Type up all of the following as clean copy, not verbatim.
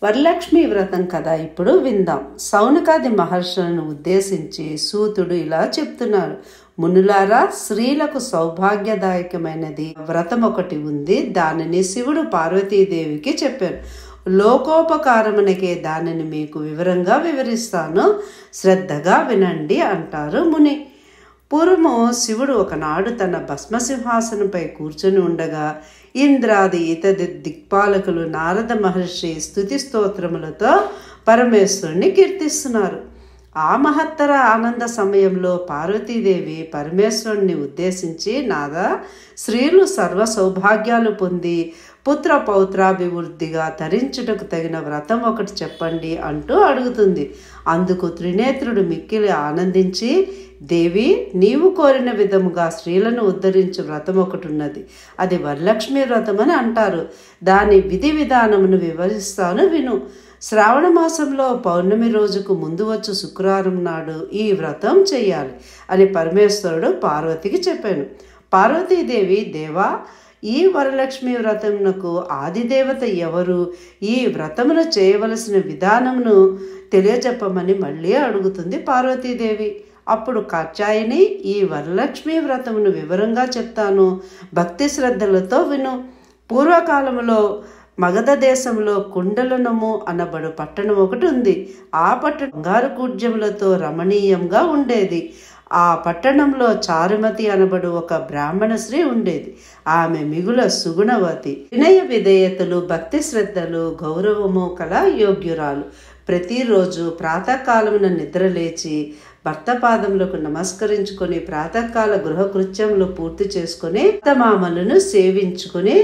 వరలక్ష్మి వ్రతం కథ ఇప్పుడు విందాం. సౌనకాది మహర్షులను ఉద్దేశించి సూతుడు ఇలా చెప్తున్నారు. మునులారా, స్త్రీలకు సౌభాగ్యదాయకమైనది వ్రతం ఒకటి ఉంది. దానిని శివుడు పార్వతీదేవికి చెప్పారు. లోకోపకారమునకే దానిని మీకు వివరంగా వివరిస్తాను, శ్రద్ధగా వినండి అంటారు ముని. పూర్వము శివుడు ఒకనాడు తన భస్మసింహాసనంపై కూర్చొని ఉండగా ఇంద్రాది ఇతడి దిక్పాలకులు నారద మహర్షి స్తుతి స్తోత్రములతో పరమేశ్వరుని కీర్తిస్తున్నారు. ఆ మహత్తర ఆనంద సమయంలో పార్వతీదేవి పరమేశ్వరుని ఉద్దేశించి, నాదా, స్త్రీలు సర్వ సౌభాగ్యాలు పొంది పుత్ర పౌత్రాభివృద్ధిగా తరించుటకు తగిన వ్రతం ఒకటి చెప్పండి అంటూ అడుగుతుంది. అందుకు త్రినేత్రుడు మిక్కిలి ఆనందించి, దేవి, నీవు కోరిన విధముగా స్త్రీలను ఉద్ధరించు వ్రతం ఒకటి ఉన్నది. అది వరలక్ష్మి వ్రతం అని అంటారు. దాని విధి విధానమును వివరిస్తాను, విను. శ్రావణ మాసంలో పౌర్ణమి రోజుకు ముందు వచ్చు శుక్రవారం నాడు ఈ వ్రతం చెయ్యాలి అని పరమేశ్వరుడు పార్వతికి చెప్పాను. పార్వతీదేవి, దేవా, ఈ వరలక్ష్మి వ్రతమునకు ఆదిదేవత ఎవరు? ఈ వ్రతమును చేయవలసిన విధానమును తెలియజెప్పమని మళ్ళీ అడుగుతుంది పార్వతీదేవి. అప్పుడు కాత్యాయని, ఈ వరలక్ష్మి వ్రతమును వివరంగా చెప్తాను, భక్తి శ్రద్ధలతో విను. పూర్వకాలంలో మగధ దేశంలో కుండలనము అనబడు పట్టణం ఒకటి ఉంది. ఆ పట్టణం బంగారు కుడ్యములతో రమణీయంగా ఉండేది. ఆ పట్టణంలో చారుమతి అనబడు ఒక బ్రాహ్మణ స్త్రీ ఉండేది. ఆమె మిగుల సుగుణవతి, వినయ విధేయతలు, భక్తి శ్రద్ధలు, గౌరవము కల యోగ్యురాలు. ప్రతిరోజు ప్రాతకాలమున నిద్రలేచి భర్త పాదములకు నమస్కరించుకొని ప్రాతకాల గృహకృత్యములు పూర్తి చేసుకుని అత్తమామలను సేవించుకుని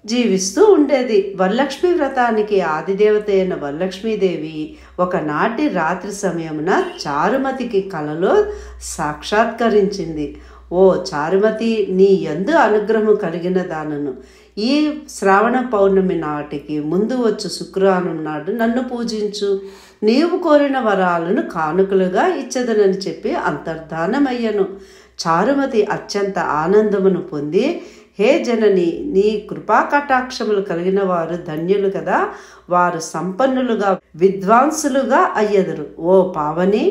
జీవిస్తూ ఉండేది. వరలక్ష్మి వ్రతానికి ఆదిదేవత అయిన వరలక్ష్మీదేవి ఒకనాటి రాత్రి సమయమున చారుమతికి కలలో సాక్షాత్కరించింది. ఓ చారుమతి, నీ యందు అనుగ్రహము కలిగిన దానను, ఈ శ్రావణ పౌర్ణమి నాటికి ముందు వచ్చు శుక్రవారం నాడు నన్ను పూజించు. నీవు కోరిన వరాలను కానుకలుగా ఇచ్చదనని చెప్పి అంతర్ధానమయ్యను. చారుమతి అత్యంత ఆనందమును పొంది, హే జనని, నీ కృపా కటాక్షములు కలిగిన వారు ధన్యులు కదా, వారు సంపన్నులుగా విద్వాంసులుగా అయ్యెదరు. ఓ పావని,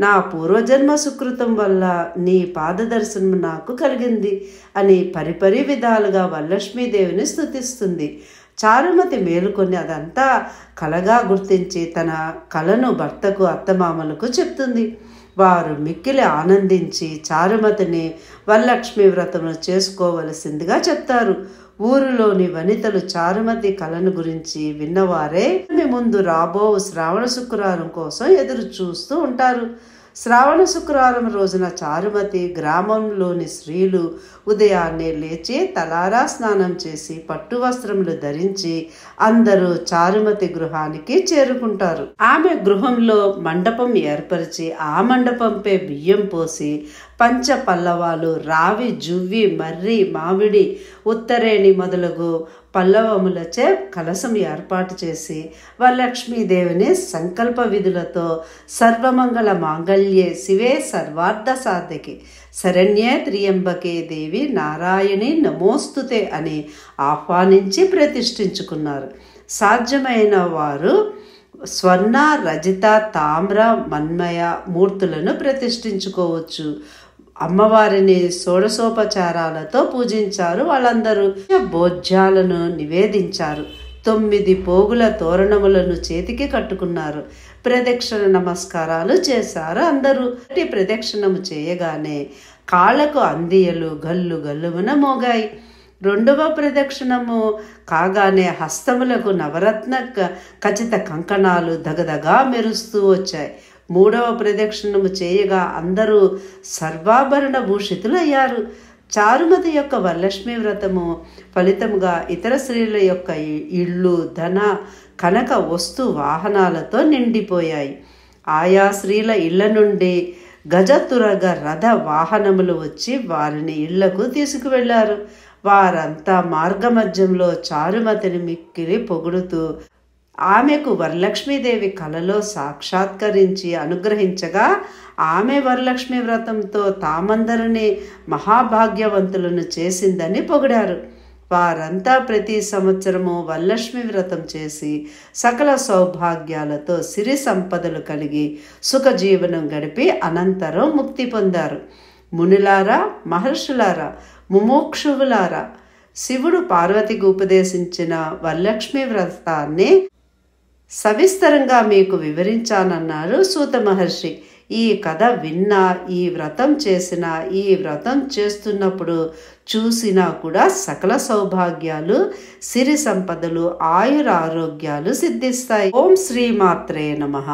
నా పూర్వజన్మ సుకృతం వల్ల నీ పాదదర్శనం నాకు కలిగింది అని పరిపరి విధాలుగా వరలక్ష్మీదేవిని స్తుతిస్తుంది. చారుమతి మేలుకొని అదంతా కలగా గుర్తించి తన కలను భర్తకు అత్తమామలకు చెప్తుంది. వారు మిక్కిలి ఆనందించి చారుమతిని వరలక్ష్మి వ్రతమును చేసుకోవలసిందిగా చెప్తారు. ఊరిలోని వనితలు చారుమతి కళను గురించి విన్నవారే ముందు రాబో శ్రావణ శుక్రవారం కోసం ఎదురు చూస్తూ ఉంటారు. శ్రావణ శుక్రవారం రోజున చారుమతి గ్రామంలోని స్త్రీలు ఉదయాన్నే లేచి తలారా స్నానం చేసి పట్టు వస్త్రములు ధరించి అందరూ చారుమతి గృహానికి చేరుకుంటారు. ఆమె గృహంలో మండపం ఏర్పరిచి ఆ మండపంపై బియ్యం పోసి పంచ పల్లవాలు, రావి, జువ్వి, మర్రి, మామిడి, ఉత్తరేణి మొదలగు పల్లవములచే కలశం ఏర్పాటు చేసి వరలక్ష్మీదేవిని సంకల్ప విధులతో సర్వమంగళ మాంగళ్యే శివే సర్వార్థ సాధకే శరణ్యే త్రియంబకే దేవి నారాయణి నమోస్తుతే అని ఆహ్వానించి ప్రతిష్ఠించుకున్నారు. సాధ్యమైన వారు స్వర్ణ, రజిత, తామ్ర, మన్మయ మూర్తులను ప్రతిష్ఠించుకోవచ్చు. అమ్మవారిని షోడశోపచారాలతో పూజించారు. వాళ్ళందరూ భోజ్యాలను నివేదించారు. 9 పోగుల తోరణములను చేతికి కట్టుకున్నారు. ప్రదక్షిణ నమస్కారాలు చేశారు. అందరూ ప్రదక్షిణము చేయగానే కాళ్ళకు అందియలు గల్లు గల్లుమున మోగాయి. 2వ ప్రదక్షిణము కాగానే హస్తములకు నవరత్న ఖచ్చిత కంకణాలు దగదగా మెరుస్తూ వచ్చాయి. 3వ ప్రదక్షిణము చేయగా అందరూ సర్వాభరణ భూషితులయ్యారు. చారుమతి యొక్క వరలక్ష్మి వ్రతము ఫలితముగా ఇతర స్త్రీల యొక్క ఇళ్ళు, ధన, కనక వస్తు వాహనాలతో నిండిపోయాయి. ఆయా స్త్రీల ఇళ్ల నుండి గజతురగ రథ వాహనములు వచ్చి వారిని ఇళ్లకు తీసుకువెళ్లారు. వారంతా మార్గమధ్యంలో చారుమతిని మిక్కిలి పొగుడుతూ ఆమెకు వరలక్ష్మీదేవి కలలో సాక్షాత్కరించి అనుగ్రహించగా ఆమె వరలక్ష్మి వ్రతంతో తామందరినీ మహాభాగ్యవంతులను చేసిందని పొగిడారు. వారంతా ప్రతి సంవత్సరము వరలక్ష్మి వ్రతం చేసి సకల సౌభాగ్యాలతో సిరి సంపదలు కలిగి సుఖజీవనం గడిపి అనంతరం ముక్తి పొందారు. మునులారా, మహర్షులారా, ముమోక్షువులారా, శివుడు పార్వతికి ఉపదేశించిన వరలక్ష్మి వ్రతాన్ని సవిస్తరంగా మీకు వివరించానన్నారు సూత మహర్షి. ఈ కథ విన్నా, ఈ వ్రతం చేసినా, ఈ వ్రతం చేస్తున్నప్పుడు చూసినా కూడా సకల సౌభాగ్యాలు, సిరి సంపదలు, ఆయుర ఆరోగ్యాలు సిద్ధిస్తాయి. ఓం శ్రీమాత్రే నమః.